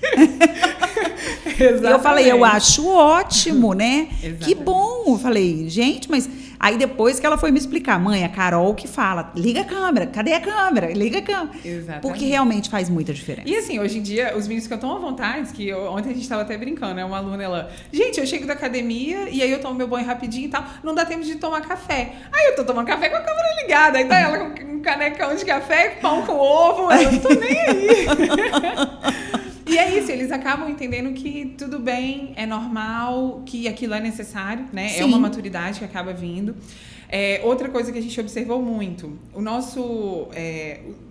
E eu falei, eu acho ótimo, né? Exatamente. Que bom. Eu falei, gente, mas... Aí depois que ela foi me explicar, mãe, a Carol que fala, liga a câmera, cadê a câmera? Liga a câmera. Exatamente. Porque realmente faz muita diferença. E assim, hoje em dia, os meninos ficam tão à vontade que ontem a gente estava até brincando, né? Uma aluna, ela, gente, eu chego da academia e aí eu tomo meu banho rapidinho e tal, não dá tempo de tomar café. Aí eu tô tomando café com a câmera ligada, aí tá ela com um canecão de café, pão com ovo, eu não tô nem aí. E é isso, eles acabam entendendo que tudo bem, é normal, que aquilo é necessário, né? Sim. É uma maturidade que acaba vindo. Outra coisa que a gente observou muito, o nosso...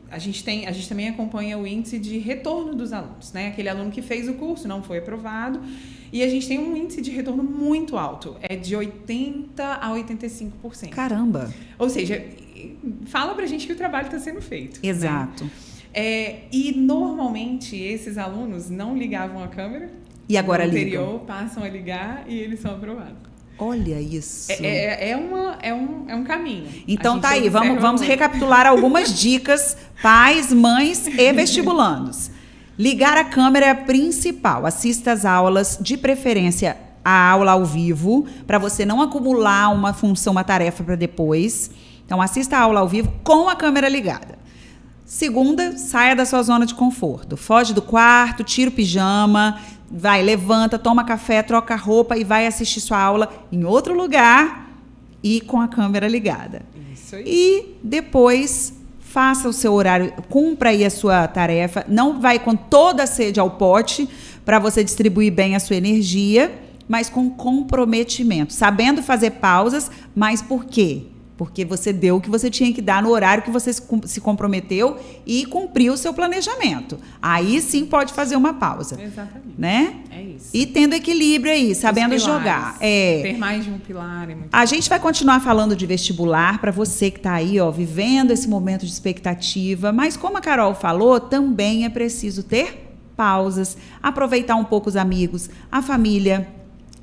A gente também acompanha o índice de retorno dos alunos, né? Aquele aluno que fez o curso, não foi aprovado, e a gente tem um índice de retorno muito alto, de 80% a 85%. Caramba! Ou seja, fala pra gente que o trabalho está sendo feito. Exato. Né? E normalmente esses alunos não ligavam a câmera. E agora no ligam. anterior, passam a ligar e eles são aprovados. Olha isso. É um caminho. Então tá aí, vamos recapitular algumas dicas, pais, mães e vestibulandos. Ligar a câmera é a principal. Assista às aulas, de preferência a aula ao vivo, para você não acumular uma função, uma tarefa para depois. Então assista a aula ao vivo com a câmera ligada. Segunda, saia da sua zona de conforto. Foge do quarto, tira o pijama, vai, levanta, toma café, troca roupa e vai assistir sua aula em outro lugar e com a câmera ligada. Isso aí. E depois faça o seu horário, cumpra aí a sua tarefa, não vai com toda a sede ao pote para você distribuir bem a sua energia, mas com comprometimento, sabendo fazer pausas, mas por quê? Porque você deu o que você tinha que dar no horário que você se comprometeu e cumpriu o seu planejamento. Aí sim pode fazer uma pausa. Exatamente. Né? É isso. E tendo equilíbrio aí, sabendo Os pilares. jogar. Ter mais de um pilar é muito A gente vai continuar falando de vestibular para você que está aí, ó, vivendo esse momento de expectativa. Mas como a Carol falou, também é preciso ter pausas, aproveitar um pouco os amigos, a família,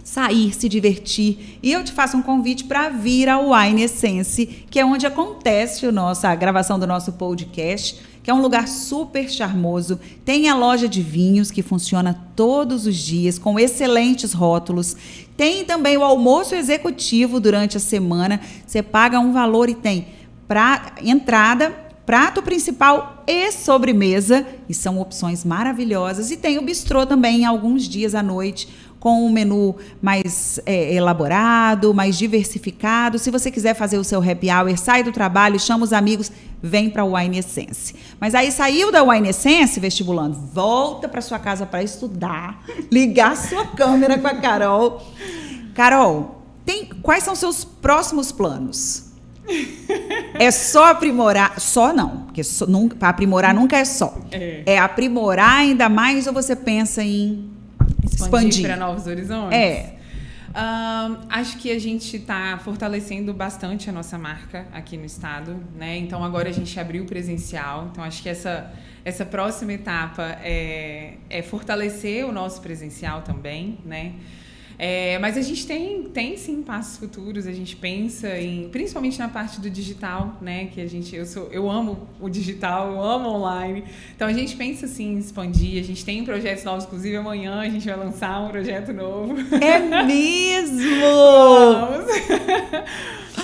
sair, se divertir. E eu te faço um convite para vir ao Wine Essence, que é onde acontece a gravação do nosso podcast, que é um lugar super charmoso. Tem a loja de vinhos, que funciona todos os dias, com excelentes rótulos. Tem também o almoço executivo durante a semana. Você paga um valor e tem entrada, prato principal e sobremesa. E são opções maravilhosas. E tem o bistrô também, alguns dias à noite, com um menu mais elaborado, mais diversificado. Se você quiser fazer o seu happy hour, sai do trabalho, chama os amigos, vem para o Wine Essence. Mas aí saiu da Wine Essence, vestibulando, volta para sua casa para estudar, ligar sua câmera com a Carol. Carol, quais são seus próximos planos? É só aprimorar? Só não, porque para aprimorar nunca é só. É aprimorar ainda mais ou você pensa em expandir para novos horizontes? Acho que a gente está fortalecendo bastante a nossa marca aqui no estado, né? Então agora a gente abriu presencial. Então acho que essa próxima etapa é fortalecer o nosso presencial também, né? Mas a gente tem sim passos futuros. A gente pensa principalmente na parte do digital, né? Que eu amo o digital, eu amo online. Então a gente pensa assim em expandir. A gente tem projetos novos, inclusive amanhã a gente vai lançar um projeto novo. É mesmo? Vamos!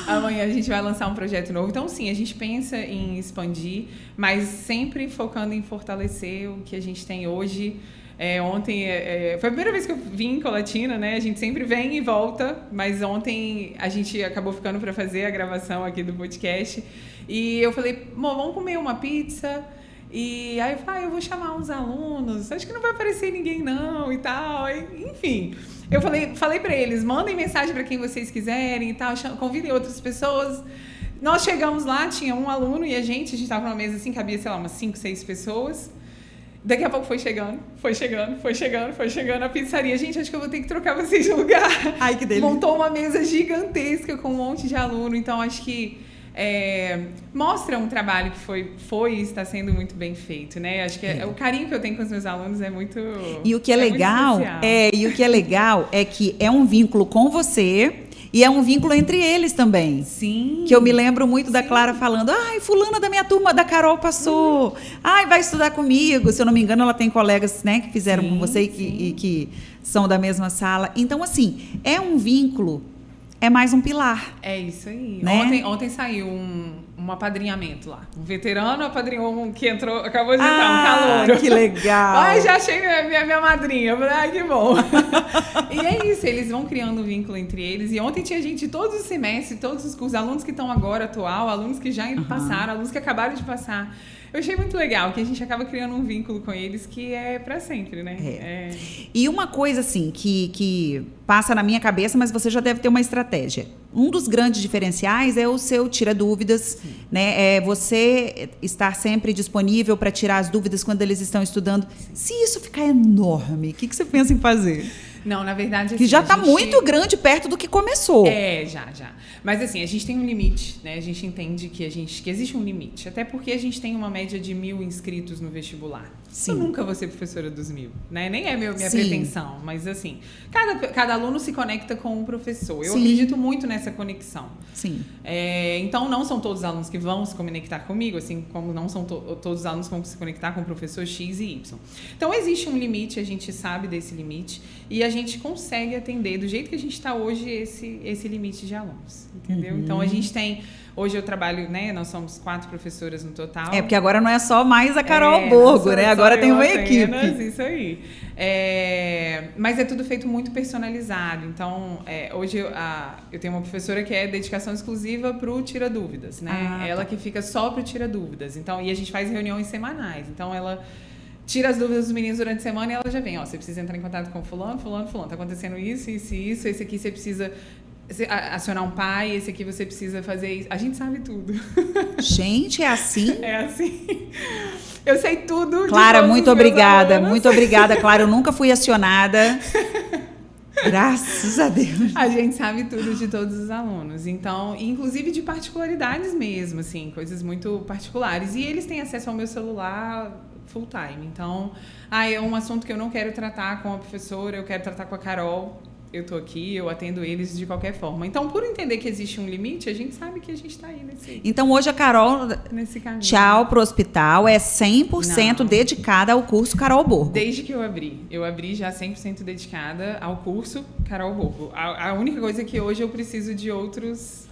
Amanhã a gente vai lançar um projeto novo. Então sim, a gente pensa em expandir, mas sempre focando em fortalecer o que a gente tem hoje. Ontem foi a primeira vez que eu vim em Colatina, né? A gente sempre vem e volta, mas ontem a gente acabou ficando para fazer a gravação aqui do podcast. E eu falei, vamos comer uma pizza. E aí eu falei, eu vou chamar uns alunos, acho que não vai aparecer ninguém não e tal. Enfim, eu falei para eles, mandem mensagem para quem vocês quiserem e tal, convidem outras pessoas. Nós chegamos lá, tinha um aluno e a gente estava numa mesa assim, cabia, sei lá, umas 5, 6 pessoas. Daqui a pouco foi chegando a pizzaria. Gente, acho que eu vou ter que trocar vocês de lugar. Ai, que delícia. Montou uma mesa gigantesca com um monte de aluno. Então, acho que mostra um trabalho que foi e está sendo muito bem feito, né? Acho que o carinho que eu tenho com os meus alunos é muito E o que é legal é que é um vínculo com você. E é um vínculo entre eles também. Sim. Que eu me lembro muito da Clara falando, fulana da minha turma, da Carol passou. Vai estudar comigo. Se eu não me engano, ela tem colegas, né, que fizeram com você e que são da mesma sala. Então, assim, é um vínculo, é mais um pilar. É isso aí. Né? Ontem saiu um apadrinhamento lá. Um veterano apadrinhou um que acabou de entrar, um calouro. Que legal. Já achei minha madrinha. Eu falei, que bom. E é isso, eles vão criando um vínculo entre eles. E ontem tinha gente de todos os semestres, todos os cursos, alunos que estão agora atual, alunos que já passaram, alunos que acabaram de passar. Eu achei muito legal, que a gente acaba criando um vínculo com eles que é para sempre, né? E uma coisa, assim, que passa na minha cabeça, mas você já deve ter uma estratégia. Um dos grandes diferenciais é o seu tira dúvidas, né? É você estar sempre disponível para tirar as dúvidas quando eles estão estudando. Se isso ficar enorme, o que você pensa em fazer? Não, na verdade... Que já está muito grande perto do que começou. Já. Mas assim, a gente tem um limite, né? A gente entende que existe um limite. Até porque a gente tem uma média de 1.000 inscritos no vestibular. Sim. Eu nunca vou ser professora dos 1.000, né? Nem é minha pretensão. Mas assim, cada aluno se conecta com um professor. Eu acredito muito nessa conexão. Sim. Então, não são todos os alunos que vão se conectar comigo, assim como não são todos os alunos que vão se conectar com o professor X e Y. Então, existe um limite, a gente sabe desse limite. E a gente consegue atender, do jeito que a gente está hoje, esse limite de alunos, entendeu? Então, a gente tem Hoje eu trabalho, né? Nós somos 4 professoras no total. Porque agora não é só mais a Carol Borgo, né? Agora tem uma equipe. Isso aí. Mas é tudo feito muito personalizado. Então, hoje eu tenho uma professora que é dedicação exclusiva para o Tira Dúvidas, né? Ela que fica só para o Tira Dúvidas. Então, e a gente faz reuniões semanais. Então, ela tira as dúvidas dos meninos durante a semana e ela já vem, você precisa entrar em contato com fulano, tá acontecendo isso, esse aqui você precisa acionar um pai, esse aqui você precisa fazer isso. A gente sabe tudo. Gente, é assim? É assim. Eu sei tudo. Clara, muito obrigada. Muito obrigada, Clara. Eu nunca fui acionada. Graças a Deus. A gente sabe tudo de todos os alunos. Então, inclusive de particularidades mesmo, assim, coisas muito particulares. E eles têm acesso ao meu celular full time. Então, é um assunto que eu não quero tratar com a professora, eu quero tratar com a Carol. Eu tô aqui, eu atendo eles de qualquer forma. Então, por entender que existe um limite, a gente sabe que a gente tá aí Então, hoje a Carol, nesse caminho. Tchau pro Hospital, é 100% dedicada ao curso Carol Borgo. Desde que eu abri já 100% dedicada ao curso Carol Borgo. A única coisa é que hoje eu preciso de outros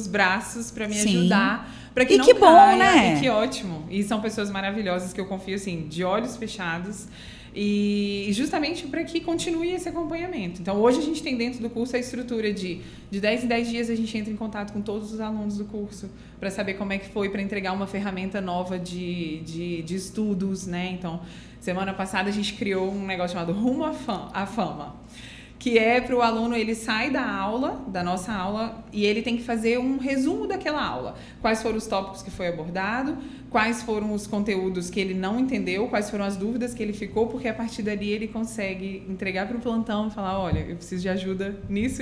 braços para me ajudar, para que não que caia, bom, né? E que ótimo. E são pessoas maravilhosas que eu confio, assim, de olhos fechados. E justamente para que continue esse acompanhamento. Então, hoje a gente tem dentro do curso a estrutura de 10 em 10 dias a gente entra em contato com todos os alunos do curso para saber como é que foi, para entregar uma ferramenta nova de estudos, né? Então, semana passada a gente criou um negócio chamado Rumo à Fama, que é para o aluno, ele sai da nossa aula, e ele tem que fazer um resumo daquela aula. Quais foram os tópicos que foi abordado, quais foram os conteúdos que ele não entendeu, quais foram as dúvidas que ele ficou, porque a partir dali ele consegue entregar para o plantão e falar, olha, eu preciso de ajuda nisso.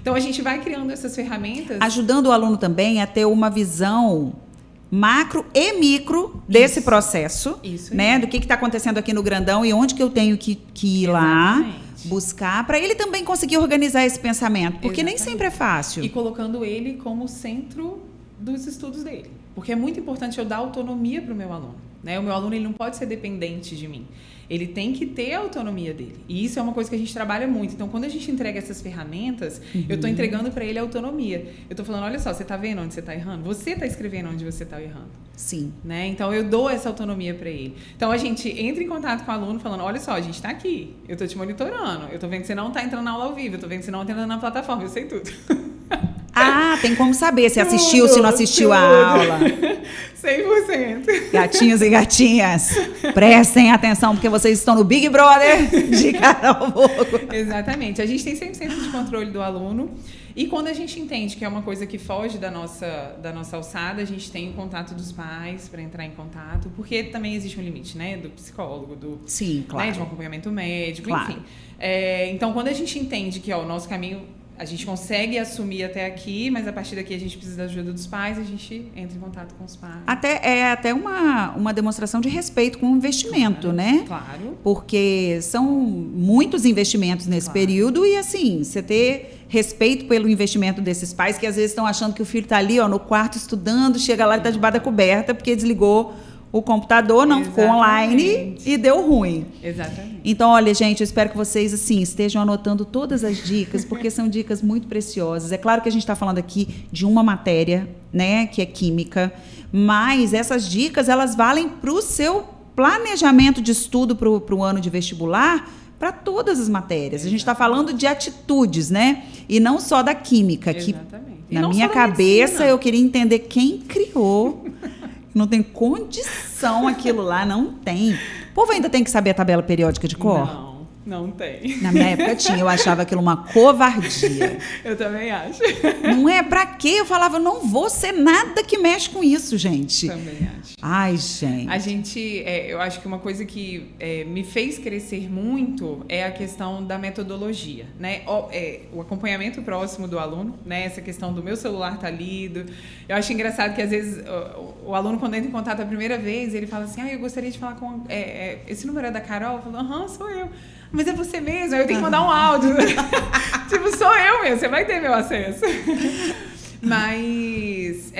Então, a gente vai criando essas ferramentas. Ajudando o aluno também a ter uma visão macro e micro desse processo, né? Do que está acontecendo aqui no Grandão e onde que eu tenho que ir lá buscar, para ele também conseguir organizar esse pensamento, porque nem sempre é fácil. E colocando ele como centro dos estudos dele, porque é muito importante eu dar autonomia para o meu aluno, né? O meu aluno, ele não pode ser dependente de mim. Ele tem que ter a autonomia dele. E isso é uma coisa que a gente trabalha muito. Então, quando a gente entrega essas ferramentas, eu estou entregando para ele a autonomia. Eu estou falando, olha só, você está vendo onde você está errando? Você está escrevendo onde você está errando. Sim. Né? Então, eu dou essa autonomia para ele. Então, a gente entra em contato com o aluno falando, olha só, a gente está aqui. Eu estou te monitorando. Eu estou vendo que você não está entrando na aula ao vivo. Eu estou vendo que você não está entrando na plataforma. Eu sei tudo. Tem como saber se assistiu, se não assistiu a aula. 100%. Gatinhos e gatinhas, prestem atenção, porque vocês estão no Big Brother de Carol Borgo. Exatamente. A gente tem 100% de controle do aluno. E quando a gente entende que é uma coisa que foge da nossa alçada, a gente tem o contato dos pais para entrar em contato, porque também existe um limite, né? Do psicólogo, Sim, claro. Né, de um acompanhamento médico, claro. Enfim. Então, quando a gente entende que o nosso caminho, a gente consegue assumir até aqui, mas a partir daqui a gente precisa da ajuda dos pais, a gente entra em contato com os pais. Até uma demonstração de respeito com o investimento, né? Claro. Porque são muitos investimentos nesse período e, assim, você ter respeito pelo investimento desses pais que às vezes estão achando que o filho está ali, no quarto estudando, chega lá e está debaixo da coberta porque desligou o computador, não ficou online e deu ruim. Exatamente. Então, olha, gente, eu espero que vocês, assim, estejam anotando todas as dicas, porque são dicas muito preciosas. É claro que a gente está falando aqui de uma matéria, né, que é química, mas essas dicas, elas valem para o seu planejamento de estudo para o ano de vestibular, para todas as matérias. A gente está falando de atitudes, né? E não só da química. Exatamente. Que, na minha cabeça, eu queria entender quem criou. Não tem condição aquilo lá, não tem. O povo ainda tem que saber a tabela periódica de cor? Não tem. Na minha época tinha, eu achava aquilo uma covardia. Eu também acho. Não é? Pra quê? Eu falava, não vou ser nada que mexe com isso, gente. Também acho. Ai, gente. A gente, eu acho que uma coisa que me fez crescer muito é a questão da metodologia, né? O acompanhamento próximo do aluno, né? Essa questão do meu celular tá lido. Eu acho engraçado que às vezes o aluno, quando entra em contato a primeira vez, ele fala assim, eu gostaria de falar com... esse número é da Carol? Eu falo, sou eu. Mas é você mesmo, aí eu tenho que mandar um áudio. Tipo, sou eu mesmo, você vai ter meu acesso. Mas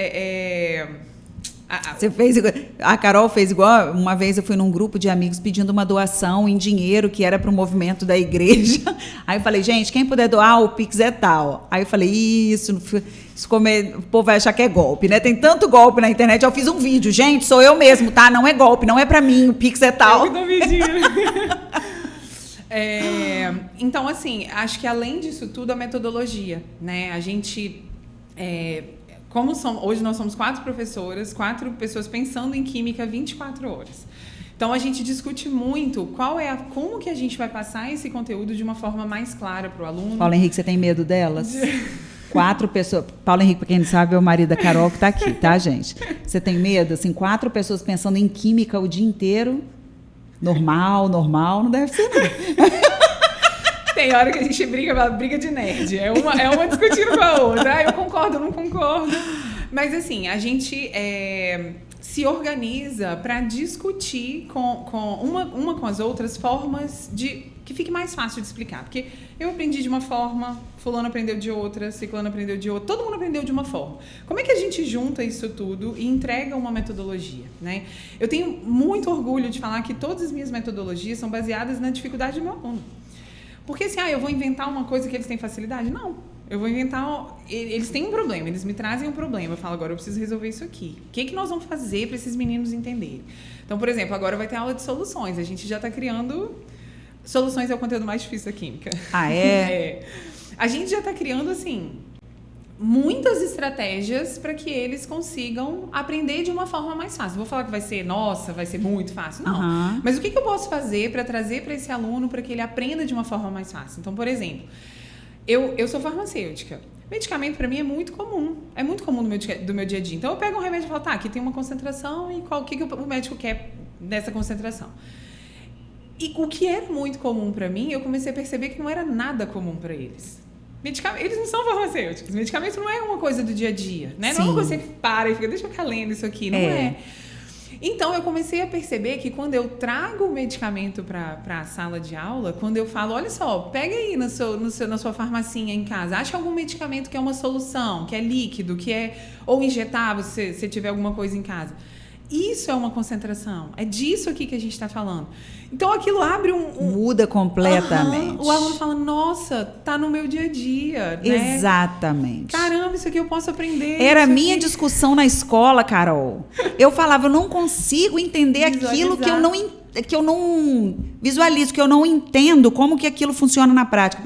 Você fez igual, a Carol fez igual. Uma vez eu fui num grupo de amigos pedindo uma doação em dinheiro que era para o movimento da igreja. Aí eu falei, gente, quem puder doar, o Pix é tal. Aí eu falei, o povo vai achar que é golpe, né? Tem tanto golpe na internet. Eu fiz um vídeo, gente, sou eu mesmo, tá? Não é golpe, não é para mim, o Pix é tal. Eu que tô pedindo. Então, assim, acho que além disso tudo, a metodologia, né? A gente... hoje nós somos 4 professoras, 4 pessoas pensando em química 24 horas. Então, a gente discute muito como que a gente vai passar esse conteúdo de uma forma mais clara para o aluno. Paulo Henrique, você tem medo delas? 4 pessoas... Paulo Henrique, para quem não sabe, é o marido da Carol que está aqui, tá, gente? Você tem medo? Assim, 4 pessoas pensando em química o dia inteiro? Normal, não deve ser, não. Tem hora que a gente briga de nerd. É uma discutindo com a outra. Eu concordo, não concordo. Mas, assim, a gente se organiza para discutir uma com as outras formas que fique mais fácil de explicar. Porque eu aprendi de uma forma, fulano aprendeu de outra, ciclano aprendeu de outra, todo mundo aprendeu de uma forma. Como é que a gente junta isso tudo e entrega uma metodologia, né? Eu tenho muito orgulho de falar que todas as minhas metodologias são baseadas na dificuldade do meu aluno. Porque assim, eu vou inventar uma coisa que eles têm facilidade? Não. Eu vou inventar... Eles têm um problema, eles me trazem um problema. Eu falo, agora eu preciso resolver isso aqui. O que nós vamos fazer para esses meninos entenderem? Então, por exemplo, agora vai ter aula de soluções. A gente já está criando... Soluções é o conteúdo mais difícil da química. Ah, é? A gente já está criando, assim, muitas estratégias para que eles consigam aprender de uma forma mais fácil. Vou falar que vai ser muito fácil. Não. Uhum. Mas o que eu posso fazer para trazer para esse aluno para que ele aprenda de uma forma mais fácil? Então, por exemplo, eu sou farmacêutica. Medicamento para mim é muito comum. É muito comum do meu dia a dia. Então, eu pego um remédio e falo, aqui tem uma concentração e o que o médico quer dessa concentração? E o que era muito comum para mim, eu comecei a perceber que não era nada comum para eles. Eles não são farmacêuticos. Medicamento não é uma coisa do dia a dia, né? Não é uma coisa que você para e fica, deixa eu ficar lendo isso aqui. Não é. Então, eu comecei a perceber que quando eu trago o medicamento para a sala de aula, quando eu falo, olha só, pega aí na sua farmacinha em casa, acha algum medicamento que é uma solução, que é líquido, que é ou injetável, se você tiver alguma coisa em casa. Isso é uma concentração. É disso aqui que a gente está falando. Então, aquilo abre Muda completamente. O aluno fala, nossa, tá no meu dia a dia, né? Exatamente. Caramba, isso aqui eu posso aprender. Era a minha discussão na escola, Carol. Eu falava, eu não consigo entender aquilo que eu não visualizo, que eu não entendo como que aquilo funciona na prática.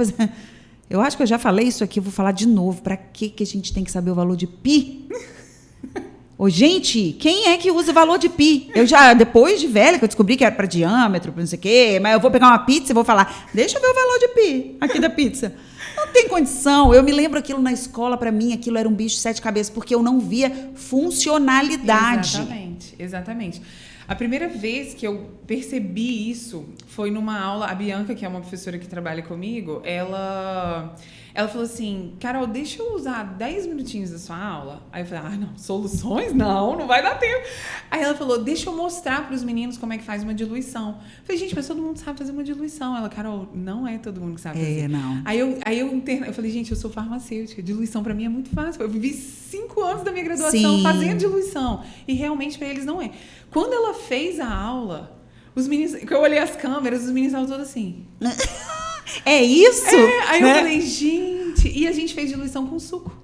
Eu acho que eu já falei isso aqui, vou falar de novo. Para que a gente tem que saber o valor de pi? Ô, gente, quem é que usa valor de pi? Eu já, depois de velha, que eu descobri que era para diâmetro, para não sei o quê, mas eu vou pegar uma pizza e vou falar, deixa eu ver o valor de pi aqui da pizza. Não tem condição. Eu me lembro aquilo na escola, para mim, aquilo era um bicho de 7 cabeças, porque eu não via funcionalidade. Exatamente. A primeira vez que eu percebi isso foi numa aula, a Bianca, que é uma professora que trabalha comigo, ela falou assim, Carol, deixa eu usar 10 minutinhos da sua aula. Aí eu falei, não, soluções? Não vai dar tempo. Aí ela falou, deixa eu mostrar para os meninos como é que faz uma diluição. Eu falei, gente, mas todo mundo sabe fazer uma diluição. Ela, Carol, não é todo mundo que sabe fazer. Não. Aí eu falei, gente, eu sou farmacêutica, diluição para mim é muito fácil. Eu vivi 5 anos da minha graduação fazendo diluição. E realmente para eles não é. Quando ela fez a aula, os meninos, que eu olhei as câmeras, os meninos estavam todos assim... É isso? Aí eu falei, gente... E a gente fez diluição com suco.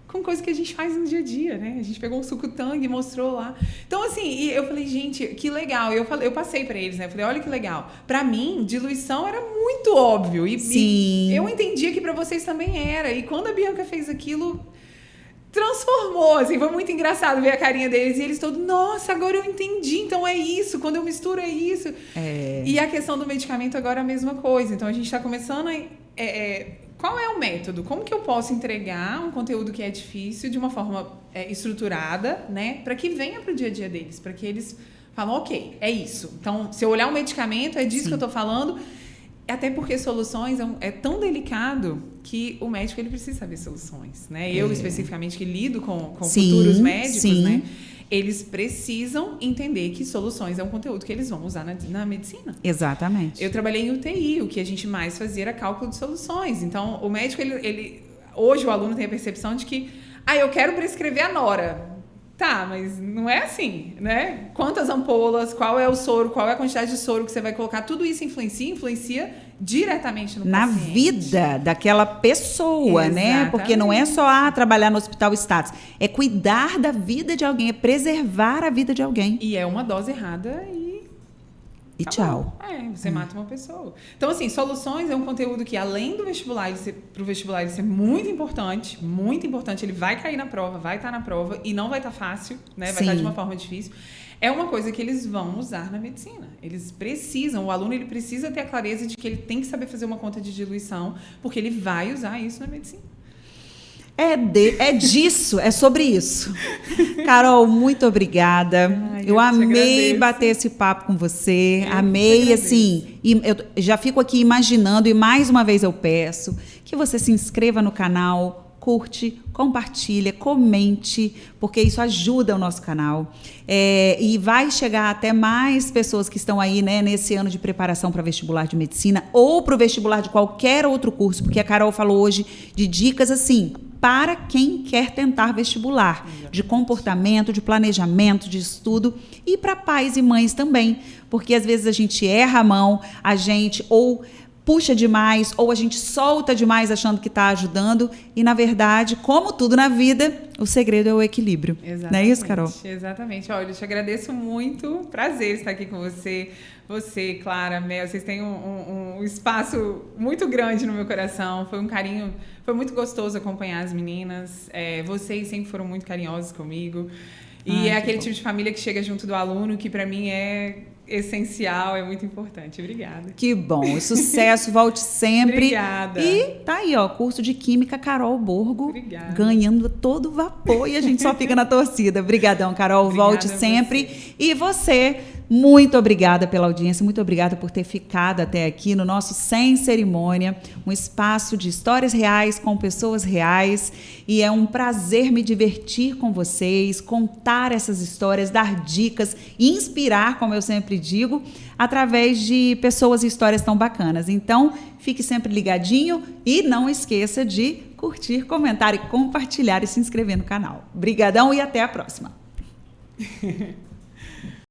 Com coisa que a gente faz no dia a dia, né? A gente pegou um suco Tang e mostrou lá. Então, assim, e eu falei, gente, que legal. Eu passei pra eles, né? Eu falei, olha que legal. Pra mim, diluição era muito óbvio. E eu entendia que pra vocês também era. E quando a Bianca fez aquilo... transformou, assim, foi muito engraçado ver a carinha deles e eles todos, nossa, agora eu entendi, então é isso, quando eu misturo é isso. E a questão do medicamento agora é a mesma coisa, então a gente está começando a... qual é o método? Como que eu posso entregar um conteúdo que é difícil de uma forma estruturada, né, para que venha para o dia a dia deles, para que eles falem, ok, é isso. Então, se eu olhar um medicamento, é disso que eu estou falando. Até porque soluções é tão delicado que o médico ele precisa saber soluções, né? Eu, especificamente, que lido com futuros médicos, né? Eles precisam entender que soluções é um conteúdo que eles vão usar na medicina. Exatamente. Eu trabalhei em UTI, o que a gente mais fazia era cálculo de soluções. Então, o médico, hoje o aluno tem a percepção de que, eu quero prescrever a nora. Tá, mas não é assim, né? Quantas ampolas, qual é o soro, qual é a quantidade de soro que você vai colocar, tudo isso influencia diretamente no Na paciente. vida daquela pessoa, né? Exatamente. Porque não é só trabalhar no hospital status, é cuidar da vida de alguém, é preservar a vida de alguém. E é uma dose errada E tchau. Você mata uma pessoa. Então, assim, soluções é um conteúdo que, além do vestibular, pro vestibular ele ser muito importante, ele vai cair na prova, vai estar na prova e não vai estar fácil, né? Vai estar de uma forma difícil. É uma coisa que eles vão usar na medicina. Eles precisam, o aluno ele precisa ter a clareza de que ele tem que saber fazer uma conta de diluição, porque ele vai usar isso na medicina. É disso, é sobre isso. Carol, muito obrigada. Eu amei bater esse papo com você. Amei, assim. E eu já fico aqui imaginando, e mais uma vez eu peço que você se inscreva no canal, curte, compartilha, comente, porque isso ajuda o nosso canal. E vai chegar até mais pessoas que estão aí, né, nesse ano de preparação para vestibular de medicina ou para o vestibular de qualquer outro curso, porque a Carol falou hoje de dicas assim para quem quer tentar vestibular, de comportamento, de planejamento, de estudo, e para pais e mães também, porque às vezes a gente erra a mão, a gente ou puxa demais, ou a gente solta demais achando que está ajudando, e na verdade, como tudo na vida, o segredo é o equilíbrio. Exatamente, não é isso, Carol? Exatamente. Olha, eu te agradeço muito, prazer estar aqui com você. Você, Clara, Mel, vocês têm um espaço muito grande no meu coração. Foi um carinho, foi muito gostoso acompanhar as meninas. Vocês sempre foram muito carinhosos comigo. E é aquele tipo de família que chega junto do aluno, que para mim é essencial, é muito importante. Obrigada. Que bom. Sucesso, volte sempre. Obrigada. E tá aí, ó, curso de Química Carol Borgo. Obrigada. Ganhando todo vapor e a gente só fica na torcida. Obrigadão, Carol. Obrigada volte sempre. E você, muito obrigada pela audiência, muito obrigada por ter ficado até aqui no nosso Sem Cerimônia, um espaço de histórias reais com pessoas reais. E é um prazer me divertir com vocês, contar essas histórias, dar dicas, inspirar, como eu sempre digo, através de pessoas e histórias tão bacanas. Então, fique sempre ligadinho e não esqueça de curtir, comentar e compartilhar e se inscrever no canal. Obrigadão e até a próxima.